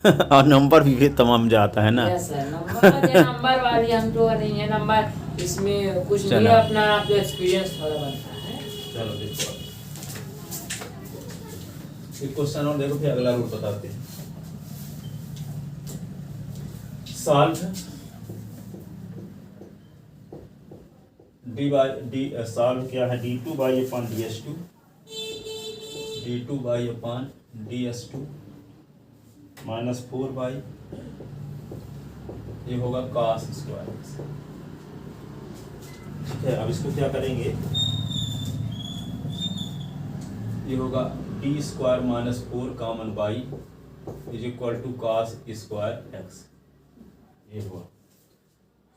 और नंबर भी तमाम जाता है ना। यस सर, नंबर वाली हम तो नहीं है नंबर, इसमें कुछ नहीं चलो है, अपना आप एक्सपीरियंस थोड़ा बनता है। चलो देखो एक क्वेश्चन और देखो, फिर अगला रूल बताते हैं। Solve D by D, solve क्या है, d2 by upon ds2, d2 by upon ds2 minus 4 by, ये होगा cos स्क्वायर x। ठीक है, अब इसको क्या करेंगे, ये होगा d square minus 4 common by is equal to cos square x। ये हुआ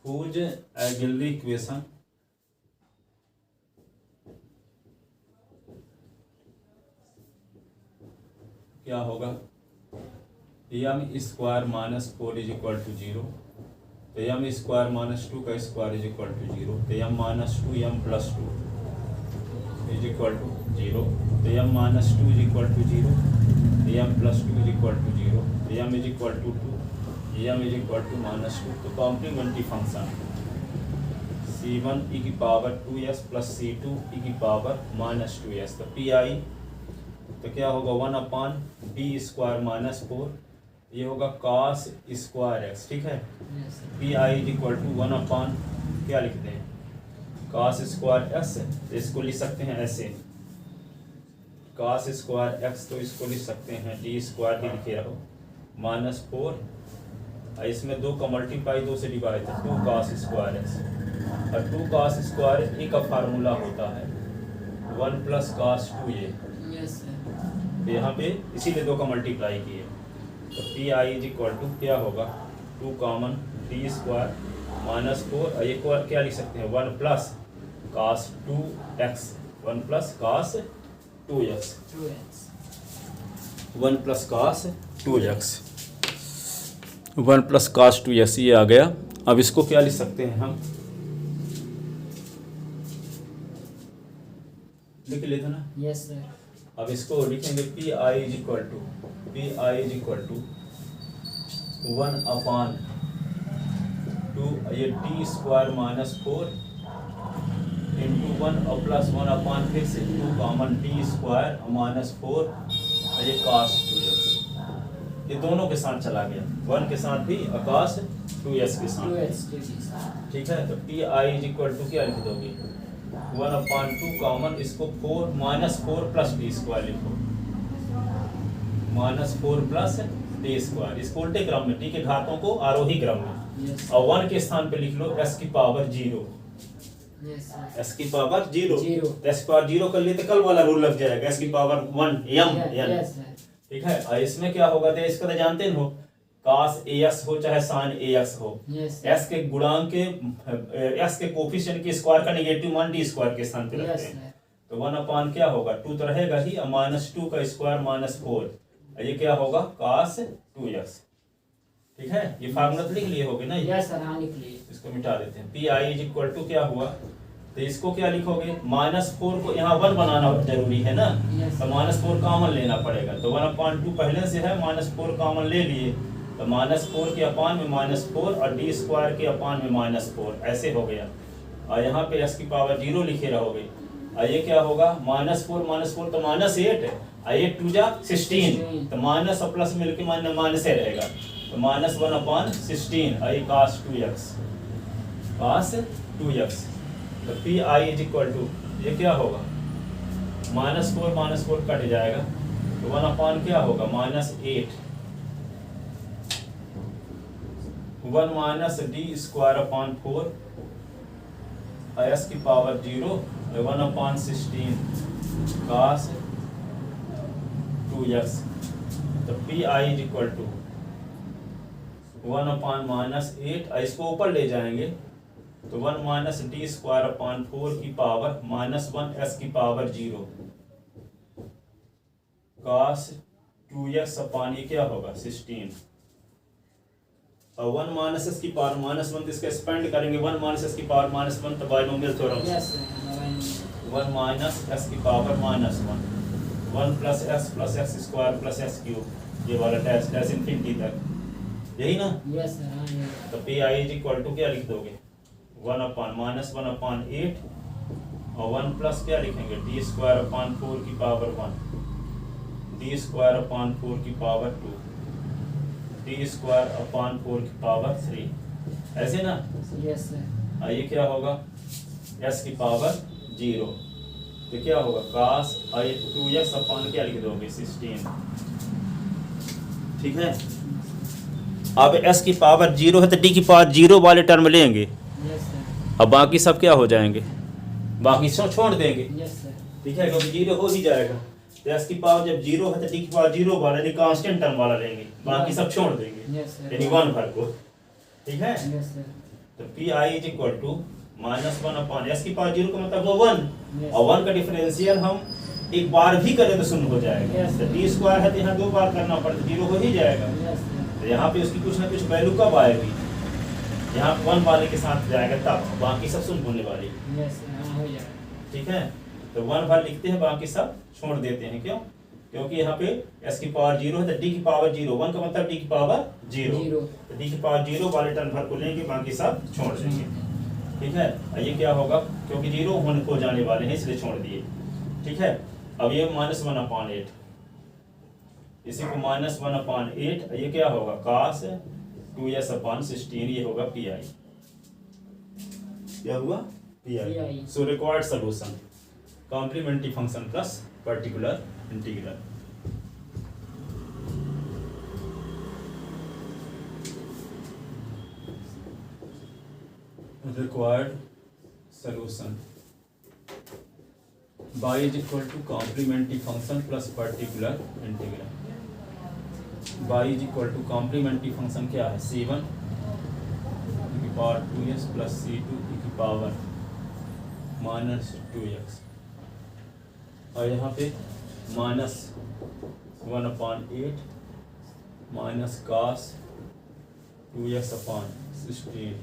फूज एगेलरी इक्वेशन, क्या होगा, m square minus 4 is equal to 0, तो एम स्क्वायर माइनस 2 का स्क्वायर इज इक्वल टू 0, तो m minus 2 m plus 2 is equal to 0, तो m minus 2 is equal to 0, m plus 2 is equal to 0, m is equal to 2, m is equal to minus 2। तो complementary function c1 e की power 2s plus c2 e की power minus 2s, तो P आई तो क्या होगा 1 upon d square minus 4, ये होगा cos square x. ठीक है, P I is equal to 1 upon क्या लिखते हैं, cos स्क्वायर एक्स, इसको लिख सकते हैं ऐसे cos स्क्वायर एक्स, तो इसको लिख सकते हैं डी स्क्वायर ही लिखे रहो माइनस 4, इसमें 2 का मल्टीप्लाई 2 से डिवाइड है 2 cos स्क्वायर एक्स, और 2 cos स्क्वायर ए का फार्मूला होता है 1 प्लस cos 2a, तो यहाँ पे इसीलिए 2 का मल्टीप्लाई किए, तो P I is equal to क्या होगा 2 कॉमन डी स्क्वायर माइनस 4, और एक और क्या लिख सकते हैं 1 plus cos 2x, 1 plus cos 2x, 1 plus cos 2x, 1 plus cos 2x ये आ गया। अब इसको क्या लिख सकते हैं हम, लिख लेते ना। यस सर, अब इसको लिखेंगे P I is equal to 1 upon 2 ये डी स्क्वायर माइनस 4 इंटू 1 और प्लस 1 अपान फिर से 2 कॉमन डी स्क्वायर माइनस 4 और ये cos 2x, ये दोनों के साथ चला गया, 1 के साथ भी और cos 2x के साथ। ठीक है, तो P I is equal to क्या लिख दोगे 1 अपान 2 कॉमन, इसको 4 माइनस 4 प्लस डी स्क्वायर लिखो, माइनस 4 प्लस डी स्क्वायर, इसको उल्टे क्रम में, डी के घातों को आरोही क्रम में, और 1 के स्थान पे लिख लो s की पावर 0, s की पावर 0, s की पावर 0 कर लिए तो कल वाला रूल लग जाएगा, s की पावर 1 m n। ठीक है, और इसमें क्या होगा, तो इसका तो जानते हो cos ax हो चाहे sin ax हो, s के गुणांक के s के कोफिशिएंट के स्क्वायर का नेगेटिव मान डी स्क्वायर के स्थान पे रखते हैं, तो 1 अपान क्या होगा 2 तो रहेगा ही, और माइनस 2 का स्क्वायर माइनस 4, ये क्या होगा cos 2x। ठीक है, ये फार्मूला तो लिख लिए होगे ना। यस सर, हाँ लिख लिए। इसको मिटा देते हैं, P I is equal to क्या हुआ, तो इसको क्या लिखोगे माइनस 4 को यहाँ 1 बनाना जरूरी है ना, तो माइनस 4 कॉमन लेना पड़ेगा, तो 1 अपान 2 पहले से है, माइनस 4 कॉमन ले लिए, तो माइनस 4 के अपान में माइनस 4 और डी स्क्वायर के अपान में माइनस 4, ऐसे हो गया, और यहाँ पे s की पावर 0 लिखे रहोगे, और ये क्या होगा माइनस 4 तो माइनस 8 है, और 8 2 जा 16, तो माइनस और प्लस मिलके माइनस ही रहेगा, तो माइनस 1 अपान 16, और ये cos 2x, तो P I is equal to ये क्या होगा माइनस 4 कट जाएगा, तो 1 अपान क्या होगा minus 8, 1 minus D square upon 4, s की पावर 0, 1 अपान 16 cos 2x, तो P I is equal to 1 upon minus 8, इसको ऊपर ले जाएंगे तो 1 माइनस डी स्क्वायर अपान 4 की पावर माइनस 1 s की पावर 0 cos 2x अपान ये क्या होगा 16, और 1 माइनस s की पावर माइनस 1, इसका एक्सपेंड करेंगे 1 माइनस s की पावर माइनस 1, तो बाइनोमियल थ्योरम से 1 माइनस s की power minus 1, 1 plus s square plus s cube, ये वाला टेस्ट एस इन्फिनिटी तक, यही ना। यस सर, हाँ ये तो P I is equal to क्या लिख दोगे, 1/-1/8 और 1 प्लस क्या लिखेंगे, डी स्क्वायर अपॉन 4 की पावर 1, डी स्क्वायर अपॉन 4 की पावर 2, डी स्क्वायर अपॉन 4 की पावर 3, ऐसे ना। Yes sir. ये क्या होगा, s की पावर 0, तो क्या होगा cos 2x अपॉन क्या लिख दोगे 16, ठीक है। अब s की पावर 0 है तो d की पावर 0 वाले टर्म लेंगे, यस सर। अब बाकी सब क्या हो जाएंगे, बाकी सब छोड़ देंगे, यस सर। ठीक है, क्योंकि 0 हो ही जाएगा। तो s की पावर जब 0 है तो d की पावर 0 वाला यानी कांस्टेंट टर्म वाला लेंगे, बाकी सब छोड़ देंगे, यस सर। यानी 1 भर को, ठीक है। Yes sir. तो P I is equal to -1 upon s की पावर 0 का मतलब वो 1, Yes. और 1 का डिफरेंशियल हम एक बार भी करें तो शून्य हो जाएगा। Yes. तो डी स्क्वायर है तो यहाँ 2 बार करना पड़ता, 0 हो ही जाएगा। Yes sir. तो यहाँ पे उसकी कुछ ना कुछ वैल्यू कब आएगी, यहाँ 1 वाले के साथ जाएगा तब, बाकी सब शून्य होने वाली, यस सर, हाँ हो जाएगा। ठीक है। तो 1 बार लिखते हैं, बाकी सब छोड़ देते हैं, क्यों, क्योंकि यहाँ पे s की पावर 0 है तो d की पावर 0, 1 का मतलब d की पावर 0, तो d की पावर 0 वाले टर्म भर को लेंगे, बाकी सब छोड़ देंगे, ठीक है। और ये क्या होगा, क्योंकि 0 होने को जाने वाले हैं इसलिए छोड़ दिए, ठीक है। अब ये -1/8, इसी को -1/8, ये क्या होगा cos 2s अपॉन 16, ये होगा पी आई, क्या हुआ P I. So required solution complementary function plus particular integral. Required solution y is equal to complementary function plus particular integral। y is equal to complementary function क्या है, c1 e की power 2s plus c2 e की power -2x, और यहाँ पे -1/8 minus cos 2x upon 16,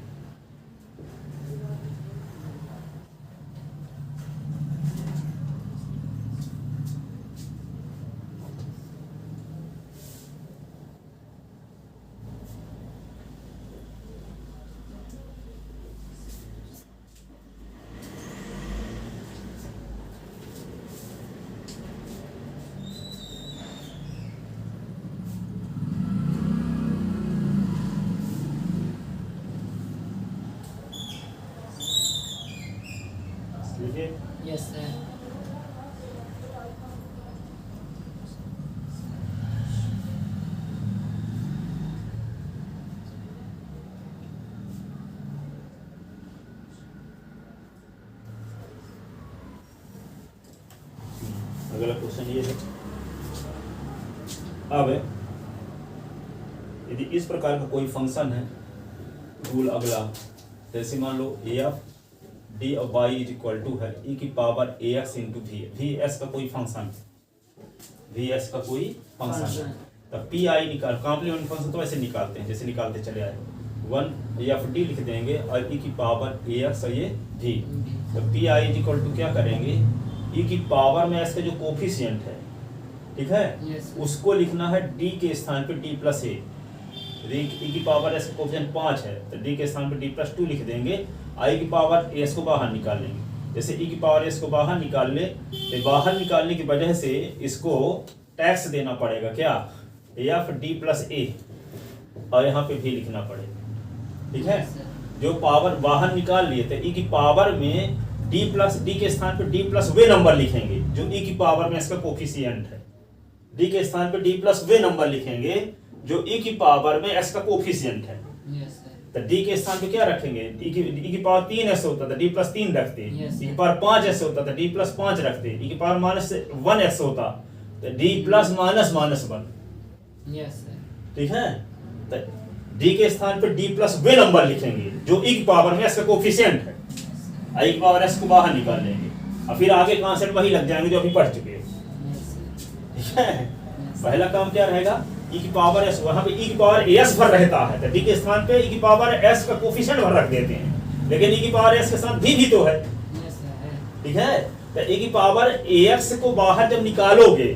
ठीक है। Yes sir. अगला क्वेश्चन ये है, अब यदि इस प्रकार का कोई फंक्शन है, रूल अगला, जैसे मान लो a of d of y is equal to है e की power ax into v s का कोई फंक्शन, वी एस का कोई फंक्शन है, तब पी आई निकाल, कॉम्प्लीमेंट फंक्शन तो ऐसे निकालते हैं जैसे निकालते चले आए, 1 एफ डी लिख देंगे और e की पावर ax और ये v, तो P I is equal to क्या करेंगे, e की पावर में s का जो कोफिशिएंट है, ठीक है, Yes. उसको लिखना है d के स्थान पे d प्लस ए, e की पावर s का कोफिशिएंट 5 है तो d के स्थान पे d प्लस 2 लिख देंगे, i की पावर s को बाहर निकाल लेंगे, जैसे e की पावर s को बाहर निकाल ले तो बाहर निकालने की वजह से इसको टैक्स देना पड़ेगा, क्या, एफ डी प्लस ए, और यहाँ पे भी लिखना पड़ेगा, ठीक है। जो पावर बाहर निकाल लिए तो e की पावर में d के स्थान पे d प्लस वे नंबर लिखेंगे जो e की पावर में इसका कोफिशिएंट है, d के स्थान पे d प्लस वे नंबर लिखेंगे जो e की पावर में s का कोफिशिएंट है, यस सर। तो d के स्थान पे क्या रखेंगे, e की पावर 3s होता था d प्लस 3 रखते, Yes, e की पावर 5s होता था d प्लस 5 रखते, e की पावर -1s होता तो d प्लस -1, यस सर। ठीक है। तो d के स्थान पे d प्लस वे नंबर लिखेंगे जो e की पावर में s का कोफिशिएंट है, i की पावर s को बाहर निकाल लेंगे और फिर आगे कॉन्सेप्ट वही लग जाएंगे जो अभी पढ़ चुके हैं, ठीक है। पहला काम क्या रहेगा, e की पावर s, वहां पे e की पावर s भर रहता है तो d के स्थान पे e की पावर s का कोफिशिएंट भर रख देते हैं, लेकिन e की पावर s के साथ भी तो है, यस सर। ठीक है। तो e की पावर ax को बाहर जब निकालोगे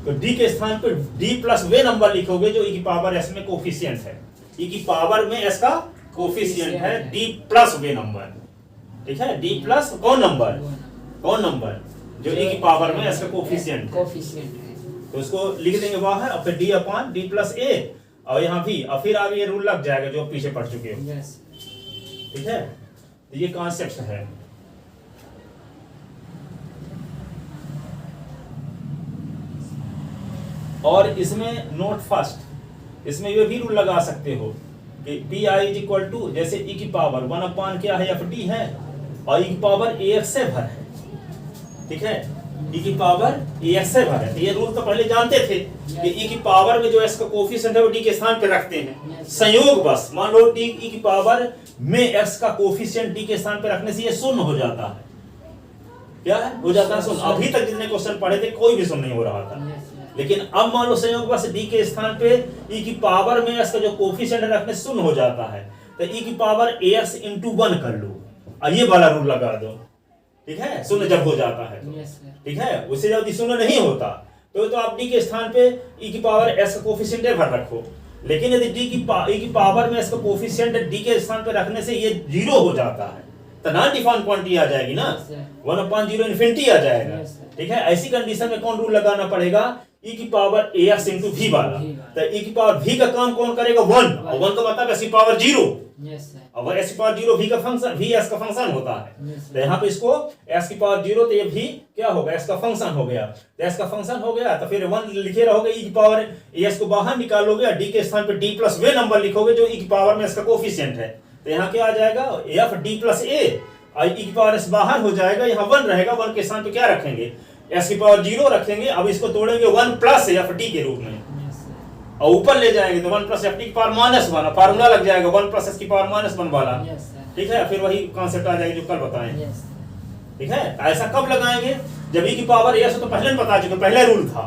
तो डी के स्थान पर डी प्लस वे नंबर लिखोगे जो ई की पावर एस में कोफिशिएंट है, ई की पावर में एस का कोफिशिएंट है डी प्लस वे नंबर, ठीक है, डी प्लस कौन नंबर जो ई की पावर में एस का कोफिशिएंट है, तो उसको लिख देंगे बाहर और फिर डी अपॉन डी प्लस ए और यहाँ भी, और फिर आगे ये रूल लग जाएगा जो पीछे पढ़ चुके हो, ठीक है। तो ये कॉन्सेप्ट है। और इसमें नोट फर्स्ट, इसमें ये भी रूल लगा सकते हो कि P I is equal to, जैसे ई की पावर 1 अपॉन क्या है, एफ डी है, और ई की पावर ए एक्स से भर है, ठीक है, ई की पावर ए एक्स से भर है। तो ये रूल तो पहले जानते थे कि ई की पावर में जो एक्स का कोफिशिएंट है वो डी के स्थान पे रखते हैं। संयोग बस मान लो डी ई की पावर में एक्स का कोफिशिएंट डी के स्थान पे रखने से ये शून्य हो जाता है, क्या है हो जाता है शून्य। अभी तक जितने क्वेश्चन पढ़े थे कोई भी शून्य नहीं हो रहा था, लेकिन अब मान लो संयोग बस डी के स्थान पे ई की पावर में एक्स का जो कोफिशिएंट रखने शून्य हो जाता है, तो ई की पावर एक्स इंटू 1 कर लो और ये वाला रूल लगा दो, ठीक है, शून्य जब हो जाता है तो, ठीक है, उससे जल्दी शून्य नहीं होता तो आप डी के स्थान पे ई की पावर एक्स का कोफिशिएंट भर रखो। लेकिन यदि ई की पावर में एक्स का कोफिशिएंट डी के स्थान पे रखने से ये 0 हो जाता है तो नॉन डिफाइंड क्वांटिटी आ जाएगी ना, 1/0 इन्फिनिटी आ जाएगा, ठीक है। ऐसी कंडीशन में कौन रूल लगाना पड़ेगा, ई की पावर ax इंटू वी वाला। तो ई की पावर v का काम कौन करेगा 1, और 1 का मतलब s की पावर 0, और s की पावर 0 v का फंक्शन, v s का फंक्शन होता है। तो यहाँ पे इसको s की पावर 0 तो ये v क्या होगा, s का फंक्शन हो गया। तो s का फंक्शन हो गया तो फिर 1 लिखे रहोगे, ई की पावर as को बाहर निकालोगे और d के स्थान पे d प्लस वे नंबर लिखोगे जो ई की पावर में s का कोफिशिएंट है। तो यहाँ क्या आ जाएगा f d प्लस a, और ई की पावर s बाहर हो जाएगा, यहाँ 1 रहेगा, 1 के स्थान पे क्या रखेंगे, s की पावर 0 रखेंगे। अब इसको तोड़ेंगे 1 प्लस एफ डी के रूप में और ऊपर ले जाएंगे तो 1 प्लस एफ डी की पावर -1, फार्मूला लग जाएगा 1 प्लस एस की पावर -1 वाला, ठीक है। फिर वही कॉन्सेप्ट आ जाएगा जो कल बताएं, ठीक है। ऐसा कब लगाएंगे, जब ई की पावर एस हो तो पहले बता चुके, पहले रूल था,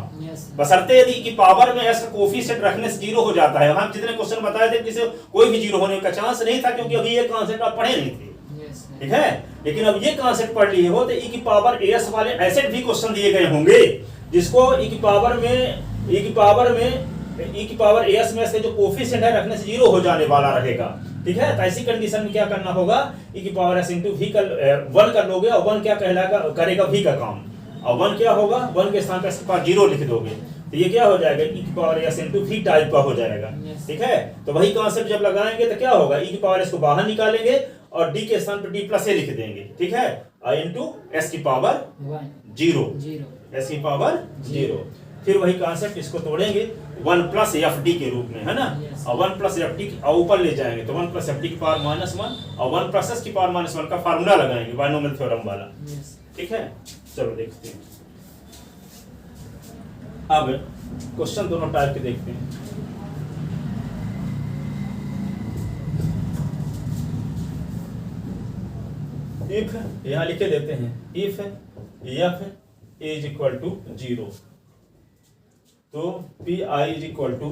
बशर्ते यदि ई की पावर में एस का कोफिशिएंट रखने से 0 हो जाता है। हम जितने क्वेश्चन बताए थे किसी कोई भी 0 होने का चांस नहीं था, क्योंकि अभी ये कॉन्सेप्ट आप पढ़े नहीं थे, ठीक है। लेकिन अब ये कॉन्सेप्ट पढ़ लिए हो तो ई की पावर एस वाले ऐसे भी क्वेश्चन दिए गए होंगे जिसको ई की पावर एस में से जो कोफिशिएंट है रखने से 0 हो जाने वाला रहेगा, ठीक है। तो ऐसी कंडीशन में क्या करना होगा, ई की पावर एस इंटू वी का 1 कर लोगे और 1 क्या कहलाएगा, करेगा वी का काम, और 1 क्या होगा, 1 के स्थान पर इसके पास 0 लिख दोगे तो ये क्या हो जाएगा, ई की power s into v type का हो जाएगा, ठीक है। तो वही कॉन्सेप्ट जब लगाएंगे तो क्या होगा, ई की पावर एस को बाहर निकालेंगे और डी के स्थान पर डी प्लस ए लिख देंगे, ठीक है, इंटू एस की पावर 0, एस की पावर 0। फिर वही कॉन्सेप्ट इसको तोड़ेंगे 1 प्लस एफ डी के रूप में, है ना, और 1 प्लस एफ डी और ऊपर ले जाएंगे तो 1 प्लस एफ डी की पावर -1 और 1 प्लस एस की पावर -1 का फार्मूला लगाएंगे बाइनोमियल थ्योरम वाला, ठीक है। चलो देखते हैं अब क्वेश्चन दोनों टाइप के देखते हैं। इफ यहाँ लिखे देते हैं, if f is equal to 0 तो P I is equal to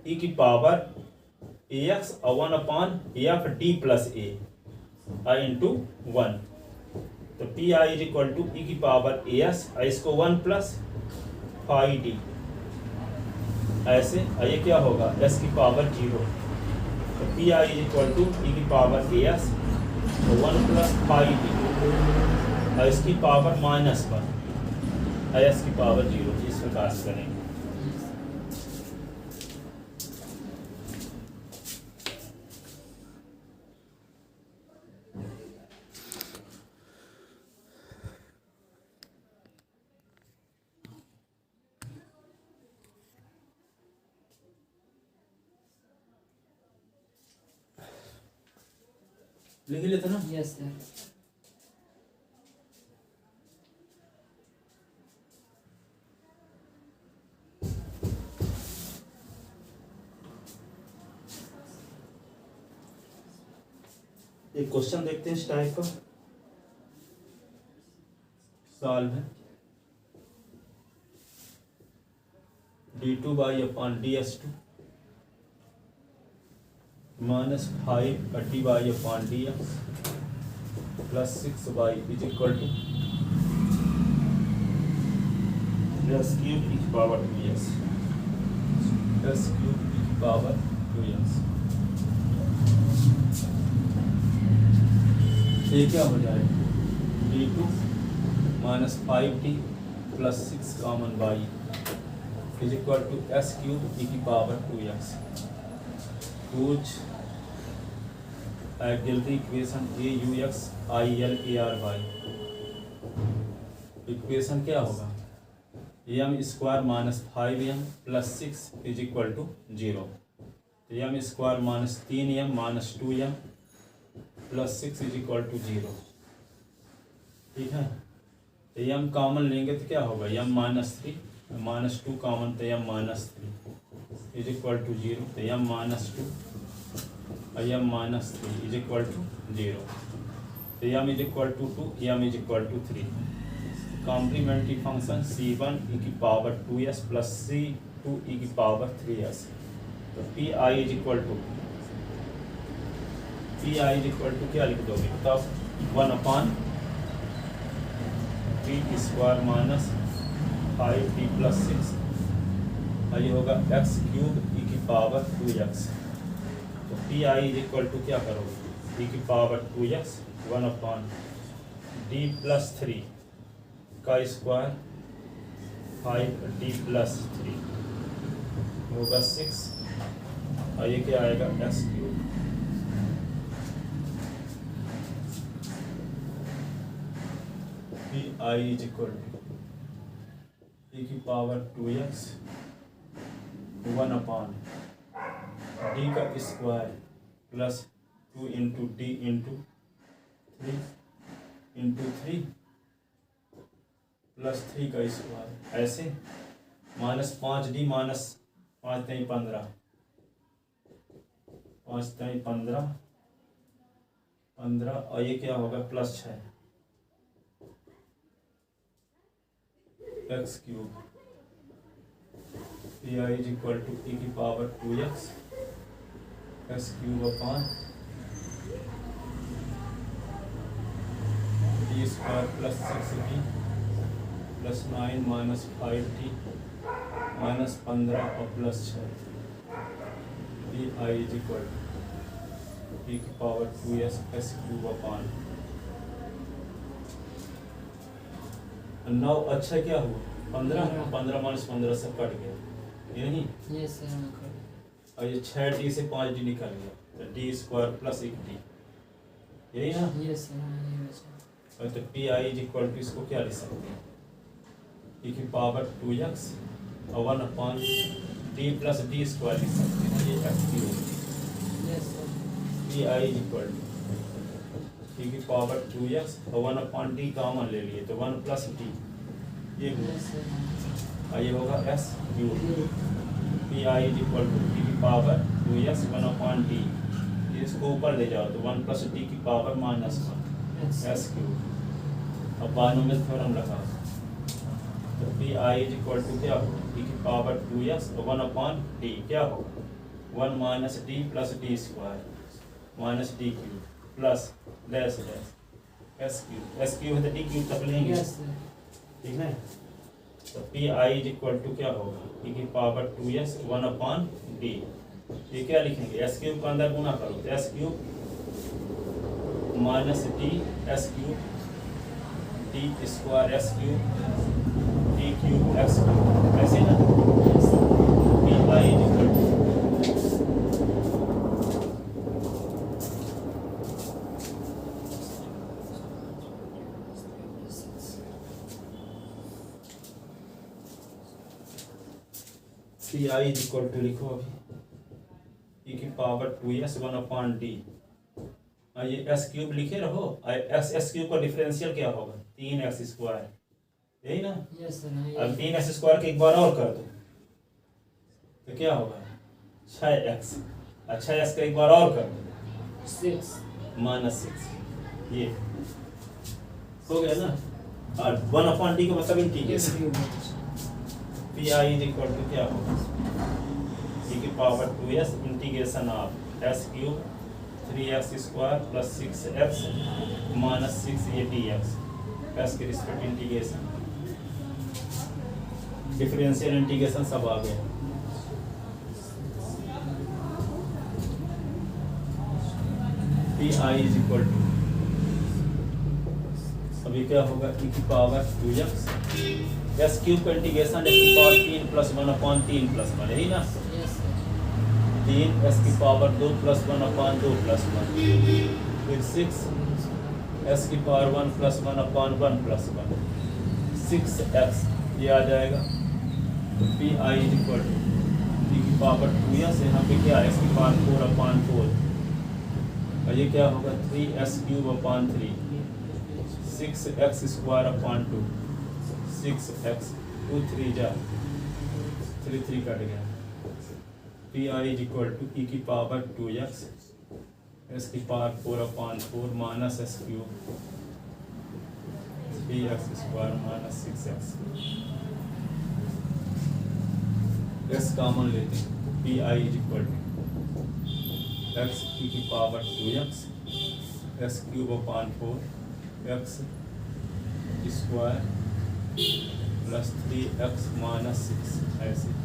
ई की पावर एक्स और 1/एफ डी प्लस ए इंटू 1। तो P I is equal to ई की पावर एस और इसको 1 प्लस फाई डी, ऐसे ये क्या होगा, एस की पावर 0। तो P I is equal to ई की power s 1 plus phi d और इसकी पावर -1 एस की पावर 0, इस प्रकार से करेंगे। लिख लेते ना, यस सर। एक क्वेश्चन देखते हैं इस टाइप का, सॉल्व है d2/ds2 -5/dx +6y is equal to s cube e की power 2x, s cube e की पावर 2x। ये क्या हो जाएगा, d2 minus 5t plus 6 common y is equal to s cube e की power 2x। Use auxiliary equation AUX IL ARY। Equation क्या होगा, m square minus 5m plus 6 is equal to 0। तो m square minus 3m minus 2m plus 6 is equal to 0। ठीक है, तो m common लेंगे तो क्या होगा, m माइनस 3 माइनस 2 कॉमन, तो m minus 3 is equal to 0। तो m माइनस 2 और m minus 3 is equal to 0। तो m is equal to 2, m is equal to 3। Complementary function c1 e की पावर 2s प्लस c2 ई की power 3s। तो pi is equal to क्या लिख दोगे, बताओ, 1/t square minus 5t plus 6 और ये होगा x क्यूब ई की पावर 2x। तो pi इज इक्वल टू क्या करोगे, ई की पावर 2x 1/d प्लस 3 का स्क्वायर 5d प्लस 3 होगा 6 और ये क्या आएगा, x cube. pi is equal to ई की पावर 2x 1/d का square plus 2 into d into 3 plus 3 का स्क्वायर, ऐसे माइनस 5d माइनस 5 3 15 5 3 15 और ये क्या होगा, plus 6 x cube. pi is equal to ई की power 2x x cube upon d square plus 6d plus 9 minus 5t minus 15 और plus 6। pi is equal to ई की power 2s x cube upon 9। अच्छा क्या हुआ, 15 माइनस 15 से cut गया, ये नहीं, यस सर। और ये 6d से 5d निकल गया, तो d स्क्वायर प्लस 1d, यही ना। Yes sir. और तो pi इज इक्वल टू, इसको क्या लिख सकते हैं, ई की पावर 2x और 1/d प्लस d स्क्वायर लिख सकते हैं, ये x की होगी। Yes sir. pi is equal to ई की पावर 2x और 1/d कॉमन ले लिए तो 1 प्लस d, ये हुआ, यस सर। और ये होगा s cube. pi is equal to ई की पावर 2x 1/d, इसको ऊपर ले जाओ तो 1 प्लस d की पावर माइनस 1 s क्यूब। अब बायनोमियल थ्योरम लगा, तो pi इज इक्वल टू क्या होगा, ई की पावर 2x और 1/d क्या होगा, 1 minus d plus d square minus d cube plus dash dash s cube है तो d क्यूब तक लेंगे, यस सर। ठीक है। तो pi इज इक्वल टू क्या होगा, ई की पावर 2s 1/d, ये क्या लिखेंगे, s क्यूब का अंदर गुना करो तो s cube minus d s cube d square s cube d cube x cube, ऐसे ना। pi is equal to pi is equal to लिखो अभी, ई की पावर 2s 1/d, और ये s क्यूब लिखे रहो, s क्यूब का डिफरेंशियल क्या होगा, 3x स्क्वायर, यही ना। Yes sir. अब 3x स्क्वायर के एक बार और कर दो तो क्या होगा, 6x, अच्छा s का एक बार और कर दो 6 माइनस 6, ये हो गया ना। और 1/d का मतलब integration, pi is equal to क्या होगा, ई की power 2s integration of s cube 3x square plus 6x minus 6 ये dx, s के रिस्पेक्ट इंटीग्रेशन डिफरेंशियल इंटीग्रेशन सब आ गया। P I is equal to, अभी क्या होगा, e की पावर 2x, एस क्यूब का इंटीग्रेशन एस की पावर 3 प्लस 1 अपॉन 3 प्लस 1, यही ना, 3 एस की पावर 2 प्लस 1 अपॉन 2 प्लस 1, फिर 6 एस की power 1 plus 1 upon 1 plus 1, 6x ये आ जाएगा। तो P I is equal to e की पावर 2s, यहाँ पे क्या है, एस की पावर 4 अपॉन 4, और ये क्या होगा 3s cube upon 3, 6x square upon 2, 6x 2 3 जा 3 3 कट गया। P I is equal to ई की पावर 2x, एस की power 4 upon 4 minus s cube 3x square minus 6x, s common लेते हैं, P I is equal to x e की power 2x, s cube upon 4 x square plus 3x minus 6, ऐसे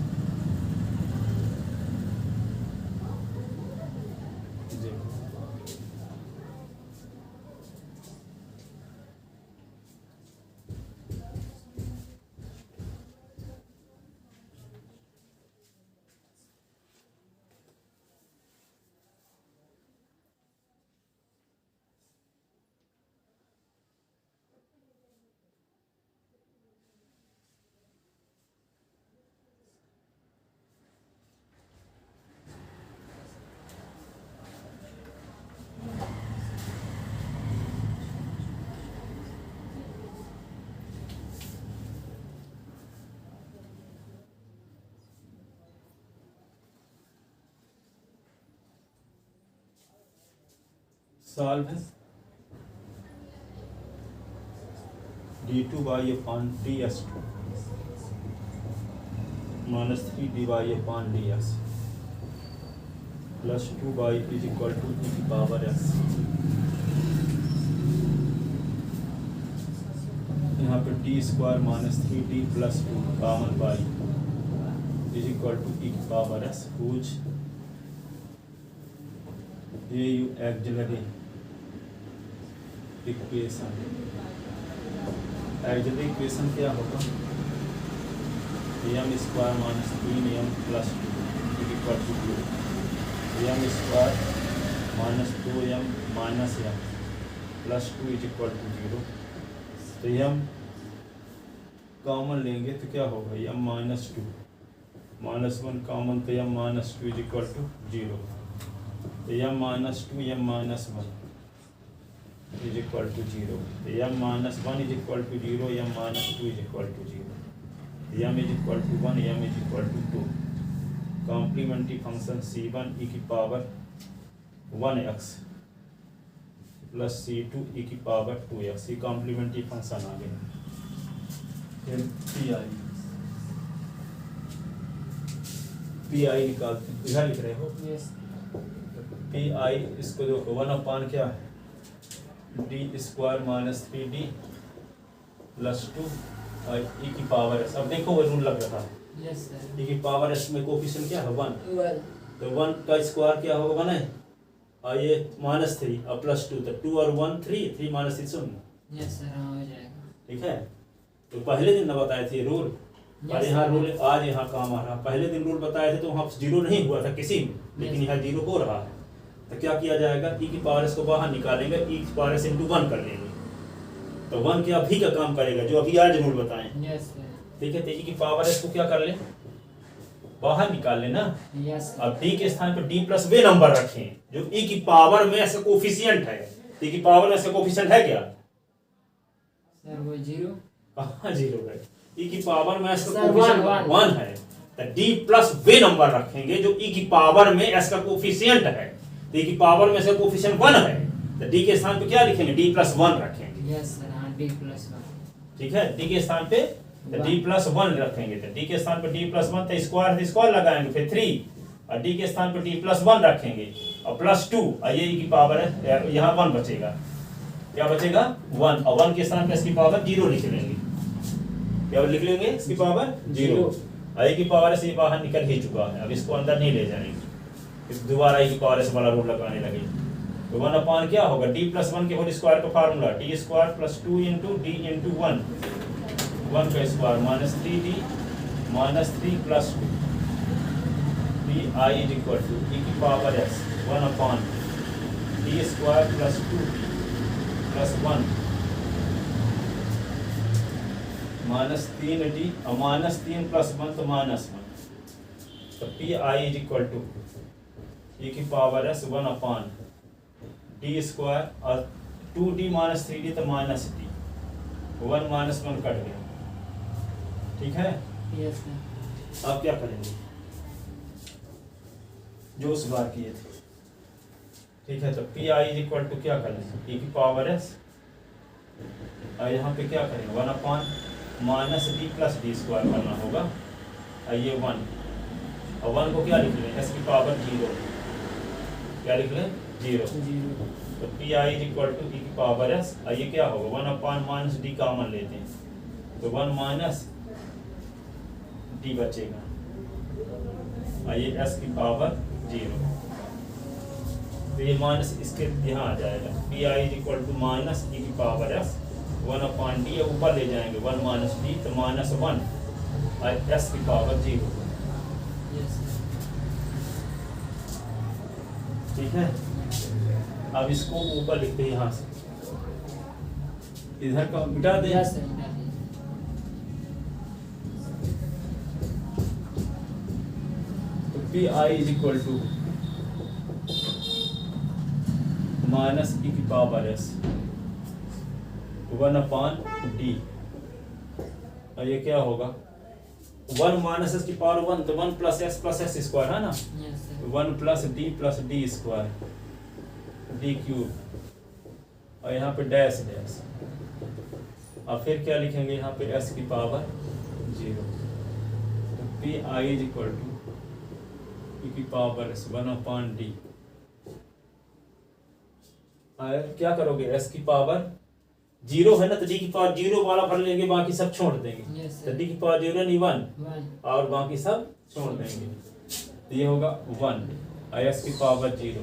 solve d2 y upon ds2 minus 3 dy upon dx plus 2 y is equal to e की power x, यहाँ पे d square minus 3d plus 2 common by is equal to e की power x, हुज ये यू auxiliary equation, auxiliary equation क्या होगा, m square minus 3m plus 2 equal to 2, m square minus 2m minus m plus 2 is equal to 0। तो m common लेंगे तो क्या होगा, एम माइनस 2 माइनस 1 कॉमन, तो m minus 2 is equal to 0, तो m minus 2 m minus 1 is equal to 0, m minus 1 is equal to 0, m minus 2 is equal to 0, m is equal to 1, m is equal to 2, complementary function c1 e की power 1x plus c2 e की power 2x, ये complementary function आ गया। फिर P I निकालते हैं, इधर लिख रहे हो, पी आई इसको देखो 1 अपान क्या है, D square minus 3d plus 2 और e की पावर s, अब देखो वो रूल लग रहा है, e की पावर s में कोफिशिएंट क्या है 1, तो 1 का स्क्वायर क्या होगा 1 है, और ये माइनस 3 और प्लस 2, तो 2 और 1 3, 3 माइनस 6 यस सर, हाँ हो जाएगा। ठीक है, तो पहले दिन न बताए थे रूल, और यहाँ रूल आज यहाँ काम आ रहा, पहले दिन रूल बताए थे तो वहाँ 0 नहीं हुआ था किसी में, लेकिन यहाँ 0 हो रहा है। तो क्या किया जाएगा, e की पावर s को बाहर निकालेंगे, e की पावर s इंटू 1 कर लेंगे, तो 1 क्या अभी का काम करेगा जो अभी आज रूल बताएं। ठीक है, तो e की पावर s को क्या कर ले, बाहर निकाल लेना। अब d के स्थान पर d प्लस वे नंबर रखें जो e की पावर में ऐसा कोफिशिएंट है, e की पावर में ऐसा कोफिशिएंट है क्या सर, वो 0 कहाँ 0 है, e की पावर में ऐसा कोफिशिएंट 1 है, तो d प्लस वे नंबर रखेंगे जो e की पावर में ऐसा कोफिशिएंट है, d की पावर में से कोफिशिएंट 1 है, तो d के स्थान पे क्या लिखेंगे, d प्लस 1 रखेंगे। यस सर, हाँ d प्लस 1। ठीक है, d के स्थान पे d प्लस 1 रखेंगे, तो d के स्थान पे d प्लस 1, तो स्क्वायर लगाएंगे, फिर 3 और d के स्थान पे d प्लस 1 रखेंगे और प्लस 2, और ये की पावर है, यहाँ 1 बचेगा, क्या बचेगा 1, और 1 के स्थान पे इसकी पावर 0 लिख लेंगे। क्या लिख लेंगे इसकी पावर 0। आई की पावर से बाहर निकल ही चुका है, अब इसको अंदर नहीं ले जाएंगे, इस दोबारा आई की पावर से वाला रूल लगाने लगे। तो 1 अपॉन क्या होगा, d प्लस 1 के होल स्क्वायर का formula d square plus 2 into d into 1 का square minus 3d minus 3 plus 2 D I is equal to e की power s 1 upon d square plus 2d plus 1 minus 3d और minus 3 plus 1 तो minus 1, तो P I is equal to e की power s 1 upon d square और 2d minus 3d तो minus d, 1 minus 1 cut गया, ठीक है। Yes sir. अब क्या करेंगे जो उस बार किए थे, ठीक है। तो P I is equal to क्या करेंगे e की पावर s और यहाँ पे क्या करेंगे 1 upon minus D plus d square करना होगा और ये 1 और 1 को क्या लिख लें s की पावर 0, क्या लिख लें 0। तो P I is equal to ई की पावर s और ये क्या होगा 1 अपॉन माइनस डी कॉमन लेते हैं तो 1 माइनस डी बचेगा और ये s की पावर 0, तो ये माइनस इसके यहाँ आ जाएगा P I is equal to minus e की पावर s 1 अपॉन डी ऊपर ले जाएंगे 1 माइनस डी तो माइनस 1 और s की पावर 0, ठीक है। अब इसको ऊपर लिखते हैं यहाँ से, इधर का मिटा दें। यस सर, मिटा दीजिए। तो P I is equal to minus e की पावर s 1 अपॉन डी और ये क्या होगा 1 माइनस एस की पावर 1 तो 1 प्लस एस स्क्वायर है ना, yes sir. 1 plus d square D cube और यहाँ पे डैश डैश और फिर क्या लिखेंगे यहाँ पे s की पावर 0। तो P I is equal to ई की पावर s 1 अपॉन डी और क्या करोगे s की पावर 0 है ना तो d की पावर 0 वाला भर लेंगे, बाकी सब छोड़ देंगे। यस तो सर। d की पावर 0 नहीं 1 1 और बाकी सब छोड़ देंगे, तो ये होगा 1 और s की पावर 0।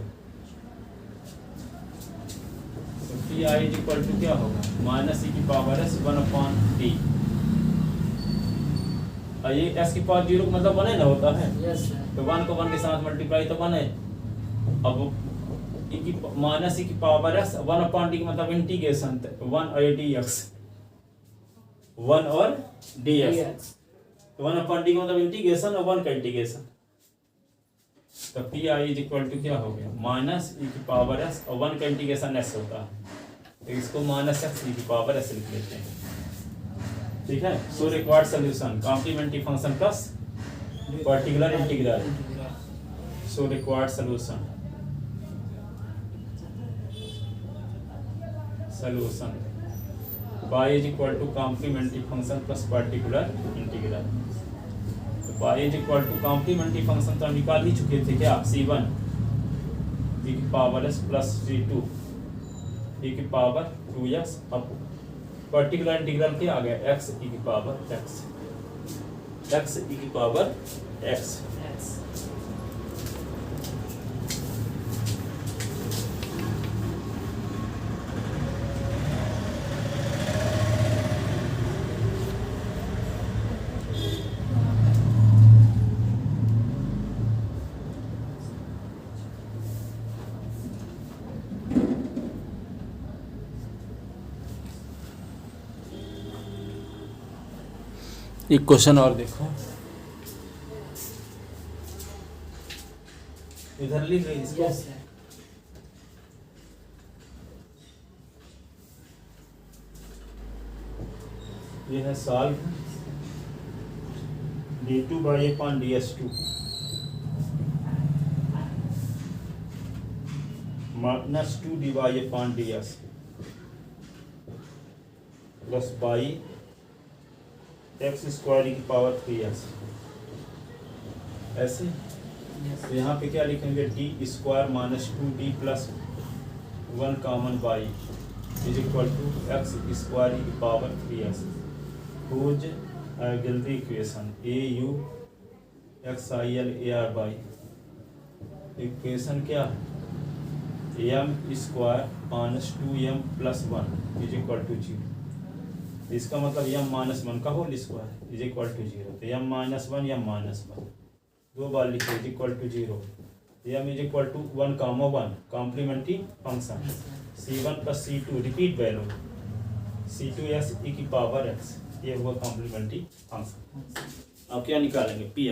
तो P I is equal to क्या होगा माइनस ई की पावर s 1 अपॉन डी और ये s की पावर 0 का मतलब 1 है ना होता है, यस सर। तो 1 को 1 के साथ मल्टीप्लाई तो 1 है। अब ई की माइनस ई की पावर s 1 अपॉन डी का मतलब इंटीग्रेशन 1 और dx 1 और dx, तो 1 अपॉन डी का मतलब इंटीग्रेशन और 1 का इंटीग्रेशन। तो P I is equal to क्या हो गया माइनस ई की पावर s और 1 का इंटीग्रेशन s होता है, तो इसको माइनस x ई की पावर s लिख लेते हैं, ठीक है। So required solution complementary function plus particular integral. So required solution y is equal to complementary function plus particular integral. तो y is equal to complementary function तो हम निकाल ही चुके थे क्या c1 e की power s plus c2 e की power 2s, अब पर्टिकुलर इंटीग्रल क्या आ गया x e की पावर x e की पावर x। एक क्वेश्चन और देखो, इधर लिख रही इसको। Yes sir. ये है solve d2 y upon ds2 minus 2 dy upon ds plus y x square की पावर 3s ऐसे। तो यहाँ पे क्या लिखेंगे d square minus 2d plus 1 common y is equal to x square की पावर 3s हुज गैलरी इक्वेशन AUXILAR इक्वेशन क्या m square minus 2m plus 1 is equal to 0। इसका मतलब m माइनस 1 का whole square is equal to 0। तो m minus 1 m minus 1 दो बार लिखो is equal to 0। m is equal to 1 comma 1 complementary function c1 plus c2 repeat value c2x e की power x, ये हुआ कॉम्प्लीमेंट्री फंक्शन। अब क्या निकालेंगे पी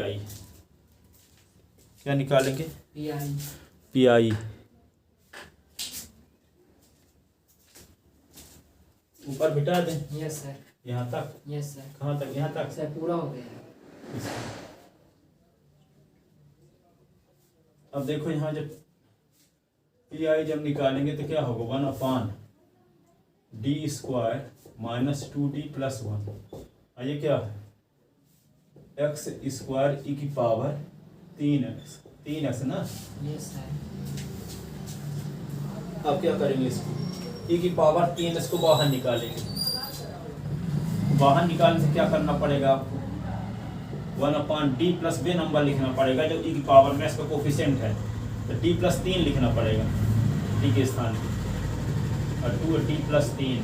क्या निकालेंगे पी ऊपर बिठा दें। Yes sir. यहाँ तक। Yes sir. कहाँ तक? यहाँ तक सर पूरा हो गया। अब देखो यहाँ जब पी जब निकालेंगे तो क्या होगा 1 upon d square minus 2d plus 1। ये क्या है एक्स स्क्वायर ई की पावर 3x ना। Yes sir. अब क्या करेंगे इसको ई की पावर 3x को बाहर निकालेंगे। बाहर निकालने से क्या करना पड़ेगा आपको 1 अपान डी प्लस बे नंबर लिखना पड़ेगा जो ई की पावर में इसका कोफिशिएंट है। तो डी प्लस 3 लिखना पड़ेगा डी के स्थान पे और 2d प्लस 3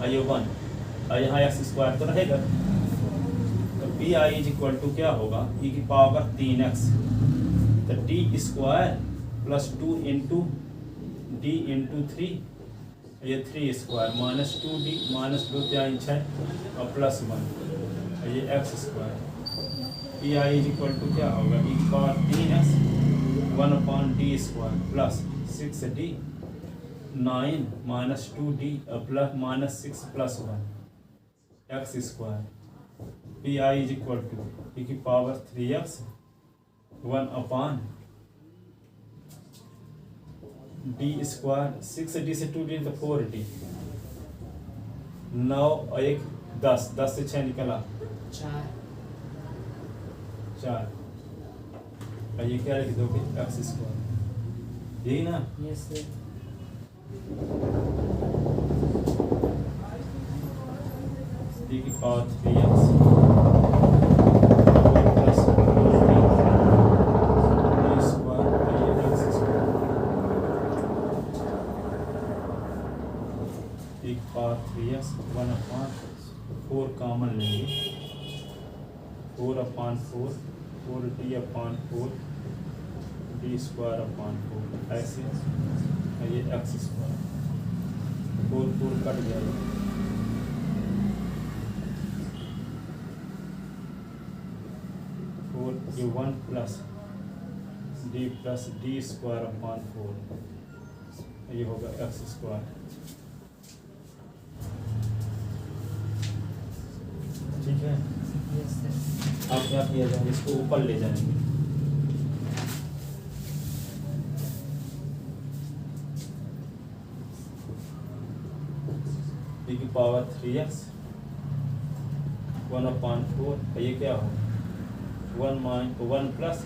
आइए 1 और यहाँ एक्स स्क्वायर तो रहेगा। तो P I is equal to क्या होगा ई की पावर 3x तो d square plus 2 into d into 3 ये 3 स्क्वायर माइनस 2d माइनस 2 3 6 और प्लस 1 और ये x square. P I is equal to क्या होगा ई की power 3x 1 upon d square plus 6d 9 minus 2d plus minus 6 plus 1 x square. P I is equal to ई की power 3x 1 upon d square 6d से 2d तो 4d 9 और 1 10 10 से 6 निकला 4 और ये क्या लिख दोगे एक्स स्क्वायर यही ना। Yes sir. e की power 3x plus 4d square ये एक्स स्क्वायर e की पावर 3x 1 अपॉन 4 कॉमन लेंगे 4 upon 4 4d upon 4 D square upon 4 ऐसे ये एक्स स्क्वायर 4 कट जाएगा 4 ये 1 प्लस डी स्क्वायर अपॉन 4 ये होगा एक्स स्क्वायर। ठीक है। Yes sir. अब क्या किया जाए इसको ऊपर ले जाएंगे e की पावर 3x 1 अपॉन 4 ये क्या हो 1 प्लस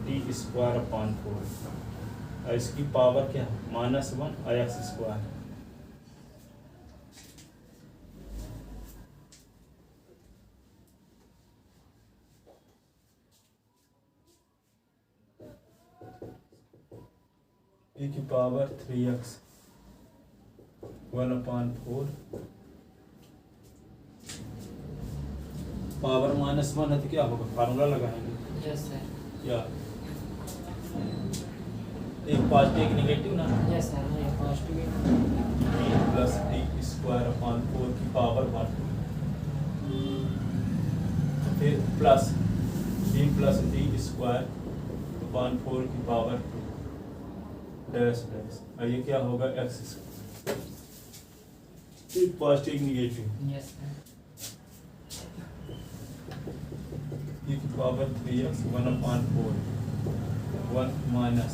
डी स्क्वायर अपॉन 4 और इसकी पावर क्या है -1 और एक्स स्क्वायर। e की पावर 3x 1 अपॉन 4 पावर -1 है तो क्या होगा फार्मूला लगाएंगे। Yes sir. क्या एक पॉजिटिव एक नेगेटिव ना। Yes sir. ये positive plus d square upon 4 की पावर 1 फिर प्लस डी स्क्वायर अपॉन 4 की पावर 2 डैश और ये क्या होगा X square positive negative. Yes sir. e की power 3x 1 upon 4 1 minus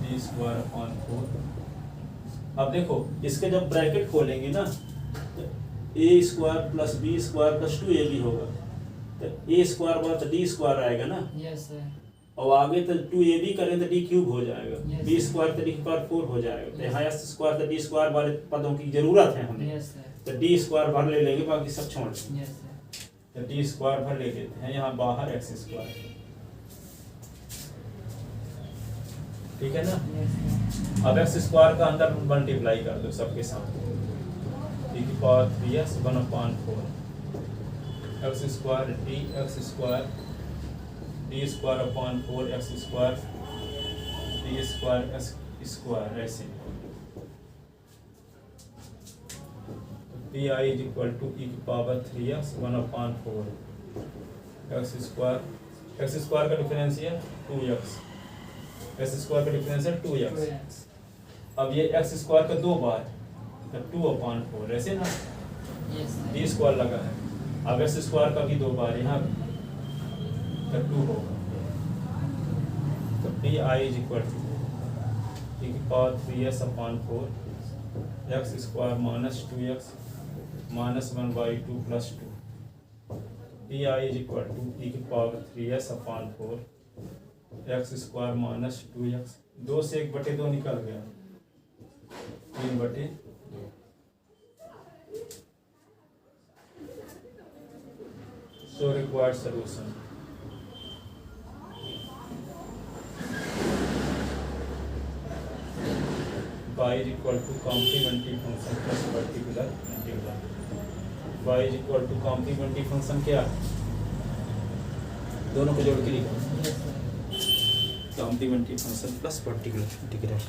D square upon 4। अब देखो इसके जब ब्रैकेट खोलेंगे ना तो A square plus B square plus 2ab होगा तो ए स्क्वायर बड़ा तो डी स्क्वायर आएगा ना। Yes sir. और आगे तो 2ab करें तो डी क्यूब हो जाएगा Yes. बी स्क्वायर तो डी की पावर 4 हो जाएगा तो यहाँ एक्स स्क्वायर तो डी स्क्वायर वाले पदों की जरूरत है हमें। Yes sir. तो डी स्क्वायर भर ले लेंगे, बाकी सब छोड़ देंगे। Yes sir. तो डी स्क्वायर भर ले लेते हैं, यहाँ बाहर एक्स स्क्वायर, ठीक है ना। Yes sir. अब एक्स स्क्वायर का अंदर मल्टीप्लाई कर दो सबके साथ, e की power 3s 1/4 X square D X square D square upon 4 x square D square X square, ऐसे P I is equal to ई की पावर 3s 1/4 एक्स स्क्वायर का डिफरेंस है 2x, एक्स स्क्वायर का डिफरेंस है 2x। अब ये x square का 2 बार तो 2/4 ऐसे ना, यस सर। डी स्क्वायर लगा है। अब एक्स स्क्वायर का भी 2 बार यहाँ तो 2 होगा, तो P I is equal to ई की power 3s/4 X square minus 2x minus 1/2 plus 2 P I is equal to ई की power 3s/4 X square minus 2x, 2 से 1/2 निकल गया, 3/2। So required solution. Y is equal to complementary function plus particular integral. Y is equal to complementary function क्या है? दोनों को जोड़ के लिखो, yes sir. complementary function plus particular integral।